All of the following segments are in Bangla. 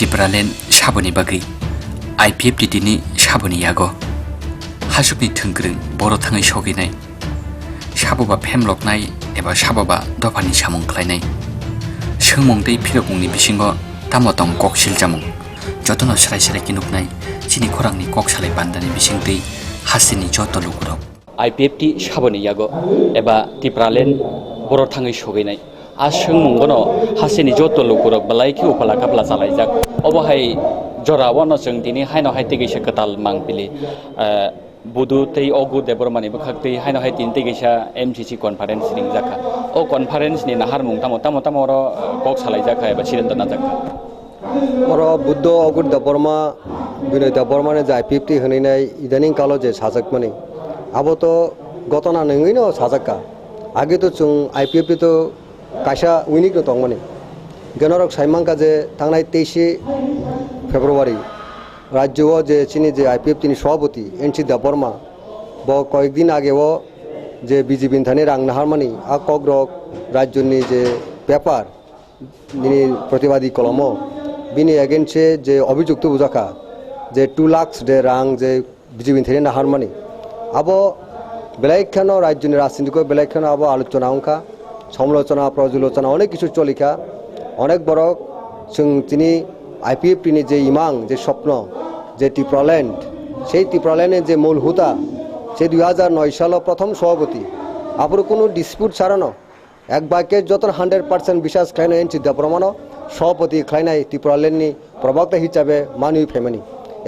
टिप्रालेन साबोनि बागै IPF दिदिनि साबोनि यागो हासुकनि थोंग्रों बर' थाङै सौहैनाय साबोबा फेमलकनाय एबा साबोबा दफानि सामुंख्लायनाय सोमोंदै फिरगुंनि बिसिङाव तामतं ककसिल जामुं जतन स्राय स्राय किनुकनाय चिनि खरांनि ककसालाय बान्दानि बिसिंदै हासिनि जत लुगुरब IPF टी साबोनि यागो एबा टिप्रालेन बर' थाङै सौहैनाय आसों मंगनो हासिनि जत लुगुरब बलायखि उफाला कापला जालायजाक अबहाय जरावनो जों दिनै हायनो हाय तिगैसा कताल मांपिलि बुदु तै अगु देबरमानि बखाक्तै हायनो हाय तिन तिगैसा MCC कन्फारेन्स रिं जाखा ओ कन्फारेन्स नि नाहार मुंतामो तामो र कक सालाय जाखा एबा सिरन्दना जाखा और बुद्ध अगुर देबरमा बिनो देबरमाने जे IPF टी होनैनाय इदानिं कालो जे साजकमानि अब तो गतना नङैनो साजका आगे तो जों IPF टी तो कायसा उइनिक दंमोन गनरक साइमांका जे थांनाय 23 फेब्रुवारी राज्य जे चिनी जे IPF टी नि सभापति NC देबरमा ब कয়েকদিন আগেও যে বিজেপি থানে রাংনাহারমানি আ কগ্রক রাজ্যনি যে পেপার বিনি প্রতিবাদী কলম বিনি এগেন্সে যে অভিযুক্ত বুঝাকা যে 2 লাখ যে রাং যে বিজেপি থানে নাহারমানি আবো বেলাইখানো রাজ্যনি রাজনীতিক বেলাইখানো আবো আলোচনা অঙ্কা সমালোচনা পর্যালোচনা অনেক কিছু চলিকা অনেক বড় जों তিনি IPF টি নি যে ইমাং যে স্বপ্ন যে টিপ্রাল্যান্ড সেই টিপ্রাল্যান্ডের যে মূল হুতা সে 2009 সালে প্রথম সভাপতি আপর কোনো ডিসপিউট ছাড়ানো এক বাক্যে যত 100% বিশ্বাস খাইনো NC দেবরমানো সভাপতি খাইনাই ত্রিপুরাল্যান্ডনি প্রবক্তা হিসাবে মানুই ফেমানি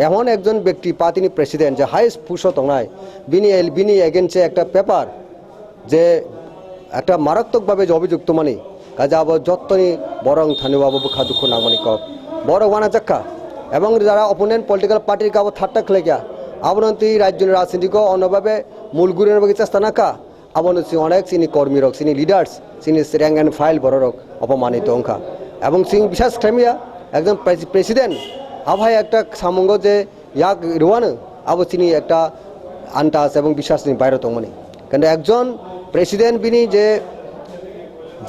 এমন একজন ব্যক্তি পাতিনি প্রেসিডেন্ট যে হাইস্ট পুষো তংনাই বিনি এগেন্সে একটা পেপার যে একটা মারাত্মকভাবে যে অভিযুক্ত মানি কাজে আবার যতনি বরং থানুবাবু বুখা দুঃখ নাগমানি কক বড় ওয়ানা চাক্কা এবং যারা অপোনেন্ট পলিটিক্যাল পার্টির কাবো ঠাট্টা খেলেগা আবনতি রাজ্যের রাজনীতিক অন্যভাবে মূলগুরের বাকি চেষ্টা নাকা আবন অনেক চিনি কর্মী রক চিনি লিডার্স চিনি র্যাঙ্ক অ্যান্ড ফাইল বড় রক অপমানিত অঙ্কা এবং সিং বিশেষ খেমিয়া একজন প্রেসিডেন্ট আবহাই একটা সামঙ্গ যে ইয়াক রোয়ানো আবো চিনি একটা আন্তাজ এবং বিশ্বাস নিয়ে বাইরে তংমানি কিন্তু একজন প্রেসিডেন্ট বিনি যে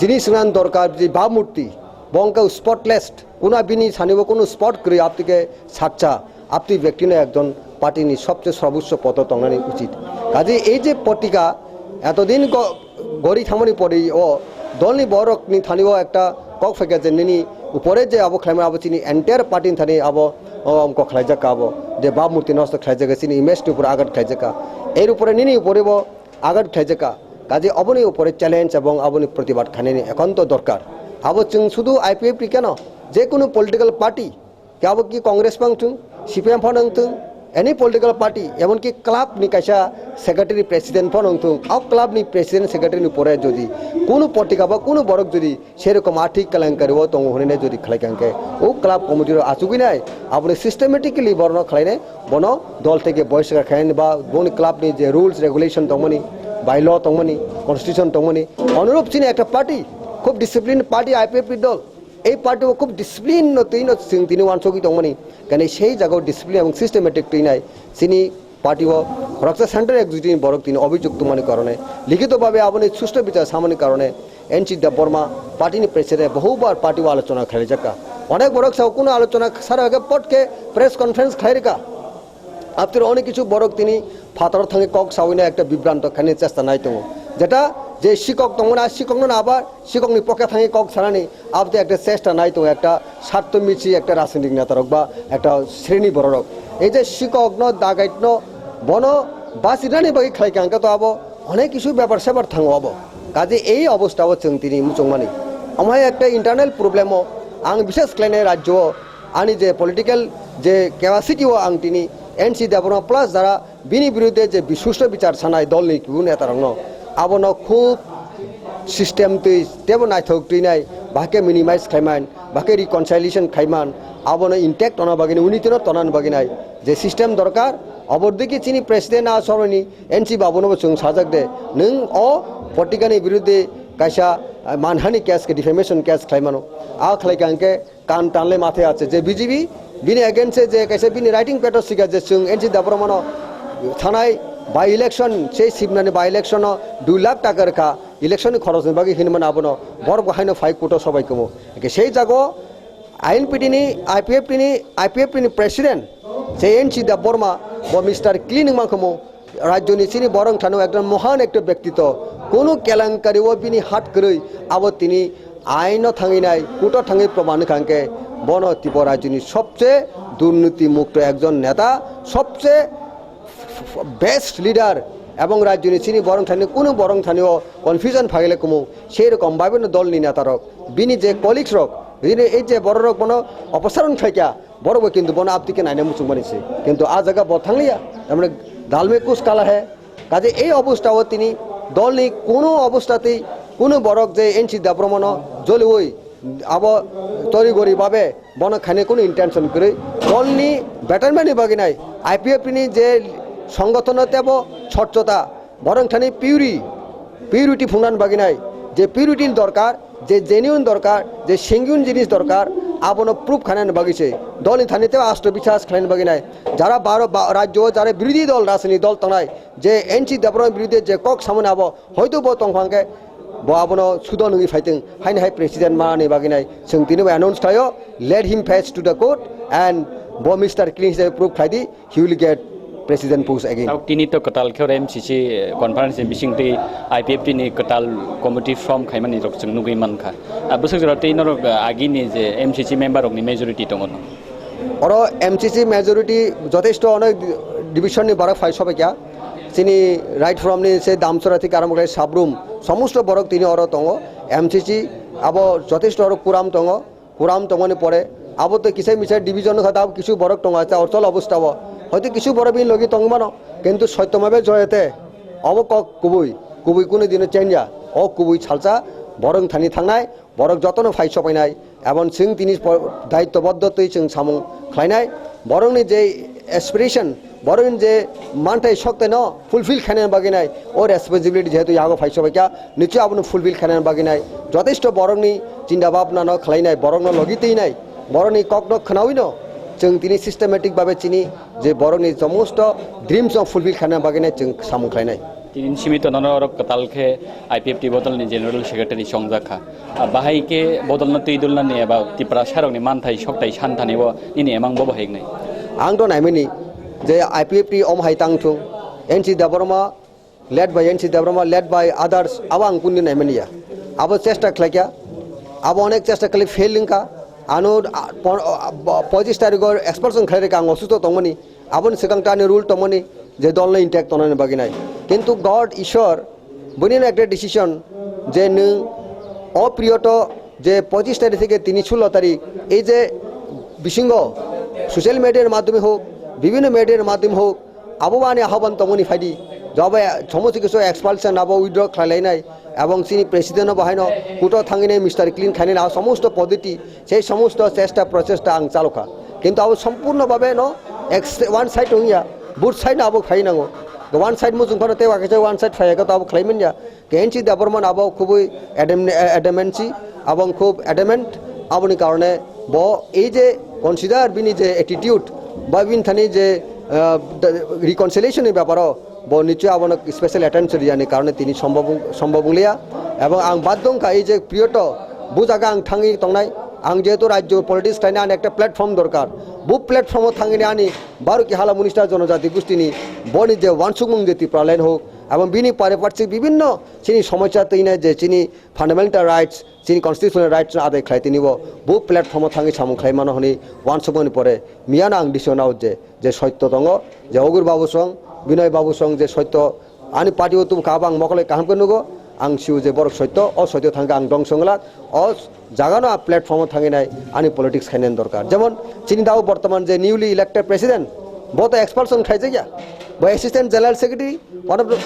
জিনিস নান দরকার যে ভাবমূর্তি বঙ্কা স্পটলেস কোনো বিনি সানিব কোনো স্পট করে আপনিকে সাচ্চা আপনি ব্যক্তি একজন পার্টিনি সবচেয়ে সর্বোচ্চ পদ তংনানি উচিত কাজে এই যে পত্রিকা এতদিন গড়ি থামনি পড়ি ও দলনি বড়ক নি থানিও একটা কক ফেকে যে নিনি উপরে যে আবো খেলামে আবো চিনি এন্টায়ার পার্টি থানি আবো অঙ্ক খেলাই যাকা আবো যে ভাবমূর্তি নষ্ট খেলাই যাকা চিনি ইমেজটির উপরে আঘাত খেলাই যাকা এর উপরে নিনি উপরে আঘাত খেলাই যাকা কাজে অবনি উপরে চ্যালেঞ্জ এবং অবনি প্রতিবাদ খানিনি একান্ত দরকার আবো চিং শুধু IPF টি কেন যে কোনো পলিটিক্যাল পার্টি কে আবো কি কংগ্রেস পাংচুং CPM ফনংতুং এনি পলিটিক্যাল পার্টি এমনকি ক্লাব নি কাইসা সেক্রেটারি প্রেসিডেন্ট ফনংতুং আও ক্লাব নি প্রেসিডেন্ট সেক্রেটারি নি পরে যদি কোনো পত্রিকা বা কোনো বড়ক যদি সেরকম আর্থিক কেলেঙ্কারি ও তং হনে যদি খেলাইকাঙ্কে ও ক্লাব কমিটির আচুকি নাই আপনি সিস্টেমেটিক্যালি বর্ণ খেলাইনে বন দল থেকে বহিষ্কার খাইন বা বন ক্লাব নি যে রুলস রেগুলেশন তংমনি বাই ল তংমনি কনস্টিটিউশন তংমনি অনুরূপ চিনি একটা পার্টি খুব ডিসিপ্লিন পার্টি IPF দল এই পার্টিও খুব ডিসিপ্লিন তিনি ওয়ানসকি তংমনি কেন সেই জায়গাও ডিসিপ্লিন এবং সিস্টেমেটিক নাই চিনি পার্টিও রক্তা সেন্টার এক্সিকিউটিভ বড় তিনি অভিযুক্ত মানে কারণে লিখিতভাবে আপনি সুষ্ঠু বিচার সামনে কারণে NC দেববর্মা পার্টিনি প্রেসিডেন্ট বহুবার পার্টিও আলোচনা খেলে যাকা অনেক বড় কোনো আলোচনা সারা আগে পটকে প্রেস কনফারেন্স খাইরিকা আপনার অনেক কিছু বড় তিনি ফাতর থাঙ্গে কক সাউইনা একটা বিভ্রান্ত খানি চেষ্টা নাই তো যেটা যে শিক্ষক তখন আর শিক্ষক না আবার শিক্ষকনি পক্ষে থাকি কক ছাড়ানি আপনি একটা চেষ্টা নাই তো একটা স্বার্থ মিছি একটা রাজনৈতিক নেতা রক বা একটা শ্রেণী বড় রক এই যে শিক্ষক দাগাইত বন বা সিরানি বাকি খাইকাঙ্কা তো আবো অনেক কিছু ব্যাপার স্যাপার থাঙ্গো আবো কাজে এই অবস্থা হচ্ছেন তিনি মুচংমানি আমার একটা ইন্টারনাল প্রবলেমও আং বিশেষ ক্লাইনে রাজ্য আনি যে পলিটিক্যাল যে ক্যাপাসিটিও আং তিনি NC দেবনা প্লাস যারা বিনি বিরুদ্ধে যে সুষ্ঠু বিচার সানায় দল নেই কেউ নেতা রং আবনো খুব সিস্টেম তুই তেব নাইথক তুই নাই বাকে মিনিমাইজ খাইমান বাকে রিকনসাইলেশন খাইমান আবনো ইনটেক্ট অনা বাগিনি উনিতিন তনান বাগিনাই যে সিস্টেম দরকার অবরদিকে চিনি প্রেসিডেন্ট আ সরনি NC বাবনব চুং সাজাক দে নং অ পটিকানি বিরুদ্ধে কাইসা মানহানি কেসকে ডিফেমেশন কেস খাইমানো আ খাইকাঙ্কে কান টানলে মাথায় আছে যে বিজেপি বিনি এগেন্সে যে কাইসা বিনি রাইটিং পেটার শিখা যে চুং NC দেবরমানো থানায় বাই ইলেকশন সেই সিমনানি বাই ইলেকশন 2 লাখ টাকার খা ইলেকশন খরচ বাকি হিনমান আবনো বড় হাইনো 5 কোটি সবাই কমো সেই জায়গা IPFT ni প্রেসিডেন্ট যে এনসি দেববর্মা বা মিস্টার ক্লিন মাখমো রাজ্যনি চিনি বরং থানো একজন মহান একটা ব্যক্তিত্ব কোনো কেলেঙ্কারি ও বিনি হাত করে আবার তিনি আইনও থাঙি নাই কোর্টও থাঙি প্রমাণ খাঙ্কে বন ত্রিপুরা রাজ্যনি সবচেয়ে দুর্নীতিমুক্ত একজন নেতা সবচেয়ে বেস্ট লিডার এবং রাজ্যনি চিনি বরং থানি কোনো বরং থানিও কনফিউশন ফাইলে কমু সেই রকম বিভিন্ন দলনি নেতারক বিনি যে কলিগস রক এই যে বড় রক বন অপসারণ খাইকা বড় কিন্তু বন আপতিকে নাইনে মুসুক মানিছে কিন্তু আ জায়গা বথাংলিয়া মানে দালমে কুচ কালা হে কাজে এই অবস্থাও তিনি দলনি কোনো অবস্থাতেই কোনো বরক যে এনসি দাব্রমণ জলি ওই আব তরিগরিভাবে বন খানে কোনো ইন্টেনশন করে দলনি বেটারমেন্ট বাকি নাই IPFT যে সংগঠনতে স্বচ্ছতা বরং ঠানি পিউরিটি ফুনান বাকি নাই যে পিউরিটির দরকার যে জেনুইন দরকার যে সেঙ্গুইন জিনিস দরকার আবনো প্রুফ খানান বাগিছে দল থানিতেও আত্মবিশ্বাস খানান বাকি নাই যারা রাজ্য যারা বিরোধী দল রাজনীতি দল তনায় যে এনসি দেবরমের বিরুদ্ধে যে কক সামনে আবো হয়তো বো তংফাঙ্কে bo abono sudo nungi fighting hain hai president mani baginai sung tinu announce tayo let him fetch to the court and bo Mr. Clean is proof khaidi he will get president post again au tini to katal khore MCC conference bising ti IPFT ni katal committee from khaimani rok sung nugui man kha abusuk jara ti nor agi ni je MCC member rok ni majority tongon oro MCC majority যথেষ্ট অনেক ডিভিশন নি বারা ফাইল সবে কিয়া চিনি রাইট ফ্রম নি সে দামসরা থেকে আরম্ভ করে সাবরুম সমস্ত বরক তিনি অর তঙ্গ MCC আব যথেষ্ট অর কুরাম তঙ্গনি পরে আব তো কিসে মিশে ডিভিশন খাতা কিছু বরক টঙ্গ আছে অচল অবস্থা হয়তো কিছু বড় বিন লগি তঙ্গমানো কিন্তু সত্যভাবে জয়তে অব কুবুই কোনো দিনে চেঞ্জা ও কুবুই ছালচা বরং থানি থাংনাই বরক যতন ফাইস পাইনাই এবং সিং তিনি দায়িত্ববদ্ধতই সিং সামুং খাইনাই বরংনি যে অ্যাসপিরেশন বরং যে মানটাই শক্তি ন ফুলফিল খানেন বাকি নাই ও রেসপন্সিবিলিটি যেহেতু ইয়াগো ফাইস পাইকা নিশ্চয় আপনি ফুলফিল খানেন বাকি নাই যথেষ্ট বরংনি চিন্তা ভাবনা ন খাইনাই বরং লগিতেই নাই বরংনি কক ন খানাওই ন जों दिनै सिस्टेमेटिकभावे चिनि जे बर'नि समस्त ड्रिम्स अफ फुलफिल खालामनो बागैनो जों सामु खालायनाय tin simi to nonor katalkhe IPFT bodol ni general secretary songjakha bahaike bodol na tuidul na ne ba tipra sarok ni manthai soktai santhani bo ini emang bo bahaiknai ang to naimani je IPFT om haitang thung NC Deborma led by others awang kunni naimani ya abo chesta khlakya abo onek chesta khle failing ka আনো 25 তারিখর এক্সপালশন খাইরে কাং অসুস্থ তমনি আবন সেকাংটানি রুল তমনি যে দল না ইন্ট্যাক্ট তনানি বাকি নাই কিন্তু গড ঈশ্বর বনিন একটা ডিসিশন যে নং অপ্রিয়ত যে 25 তারিখ থেকে 16 তারিখ এই যে বিসিংহ সোশ্যাল মিডিয়ার মাধ্যমে হোক বিভিন্ন মিডিয়ার মাধ্যমে হোক আবহাওয়ানি আহ্বান তমনি ফাইদি যবে সমস্ত কিছু এক্সপালশন আবো উইথড্র খাইলাই নাই এবং তিনি প্রেসিডেন্টও বাহাইন কোর্টও থাঙিনাই মিস্টার ক্লিন খাইনাই আর সমস্ত পদ্ধতি সেই সমস্ত চেষ্টা প্রচেষ্টা আং চালুকা কিন্তু আবো সম্পূর্ণভাবে ন ওয়ান সাইড হইয়া বুথ সাইড আবো খাইনাঙ্গো ওয়ান সাইড মুজুং ফানো তেও আগে ওয়ান সাইড ফাইয়াকে তো আবো খাইমেন যা কেএনসি দেবরমন আবো খুবই অ্যাডামেন্সি এবং খুব অ্যাডামেন্ট আবনি কারণে ব এই যে কনসিডার বিনি যে অ্যাটিটিউড বা বিন থানি যে রিকনসিলিয়েশনের ব্যাপারও bo niche abon special attention yani karone tini সম্ভব লিয়া এবং আং বাধ্যংকা এই যে প্রিয়টো বুজাগা আং থাঙ্গি তংনাই আং যেহেতু রাজ্য পলিটিক্স টাইনা একটা প্ল্যাটফর্ম দরকার বু প্ল্যাটফর্মও থাঙ্গিনি আনি বারো কি হালা মুনিস্টার জনজাতি গোষ্ঠীনি বনি যে ওয়ানসুমুং যেতি প্রালাইন হোক এবং বিনি পারিপার্শ্বিক বিভিন্ন চিনি সমস্যা তৈরি যে চিনি ফান্ডামেন্টাল রাইটস চিনি কনস্টিটিউশনাল রাইটস আদায় খাইতে নিব বু প্ল্যাটফর্মও থাঙ্গি সামু খাই মানো হনি ওয়ানসুমনি পরে মিয়ানা আং ডিসিশনাও যে সত্য দङ যে অগুর বাবু সং বিনয় বাবু সং যে সত্য আনি পার্টি তুম কাবাং মকলে কাহাম কেনুগো আং সিউ যে বড় সত্য অসত্য থাঙ্গে আং দং সংলাক জাগানো প্ল্যাটফর্মও থাঙ্গি নাই আনি পলিটিক্স খাইনেন দরকার যেমন চিনি দাও বর্তমান যে নিউলি ইলেক্টেড প্রেসিডেন্ট বহুত এক্সপালশন খাইছে গিয়া বা assistant general secretary one of the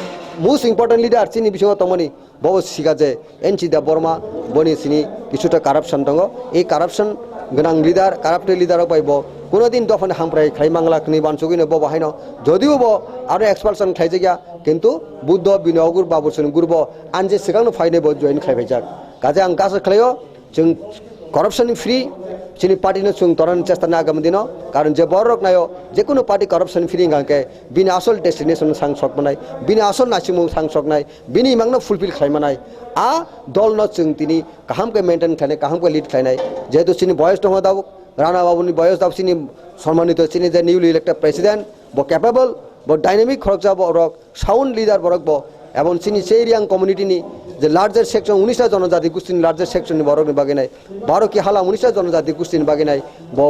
most important leader চিনি বিষয় তমনি বহু শিখা যে এনসি দেববর্মা বনি চিনি কিছুটা কারাপশন দङ এই কারাপশন গোনাং লিডার কারাপ্টেড লিডারও পাইব কোনোদিন দফানে হামপ্রাই খাইমাংলাকনি বানসুগিনো ব বাহাইন যদিও ব আরো এক্সপালশন খাইছে গিয়া কিন্তু বুদ্ধ বিনয়গুর বাবুসন গুরব আনজে সিগাंनो ফাইনে ব জয়েন খাইবাই যাক কাজে আং গাছ খাইও जों corruption free sini party no chung toran chesta na agam dino karon je borok nayo je kono party corruption free ngangke bini asol destination sang sok manai bini asol nasimung sang sok nai bini mangno fulfill khai manai a dol no chung tini kaham ke maintain khane kaham ke lead khainai jehetu sini boyos dong daw rana babuni boyos daw sini সম্মানিত sini je newly elected president bo capable bo dynamic khorokja bo rok sound leader borok bo এবং চিনি সেই রিয়াং কমিউনিটি নি যে লার্জার সেকশন 19টা জনজাতি গোষ্ঠী লার্জার সেকশন নি বড় বাগে নাই 12 কি হালা 19টা জনজাতি গোষ্ঠী বাগে নাই ব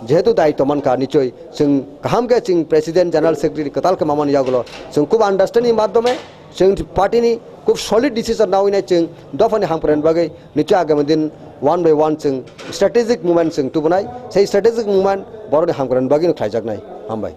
যেহেতু দায়িত্ব মান কা নিচয় जों কাহামকে চিং প্রেসিডেন্ট জেনারেল সেক্রেটারি কতালকে মামানি যাগুলো जों খুব আন্ডারস্ট্যান্ডিং মাধ্যমে जों পার্টিনি খুব সলিড ডিসিশন নাও নাই जों দফানি হামপ্রেন বাগে নিচয় আগামী দিন ওয়ান বাই ওয়ান जों স্ট্র্যাটেজিক মুভমেন্ট जों টুবনাই সেই স্ট্র্যাটেজিক মুভমেন্ট বড় হামপ্রেন বাগে খাইজাক নাই হামবাই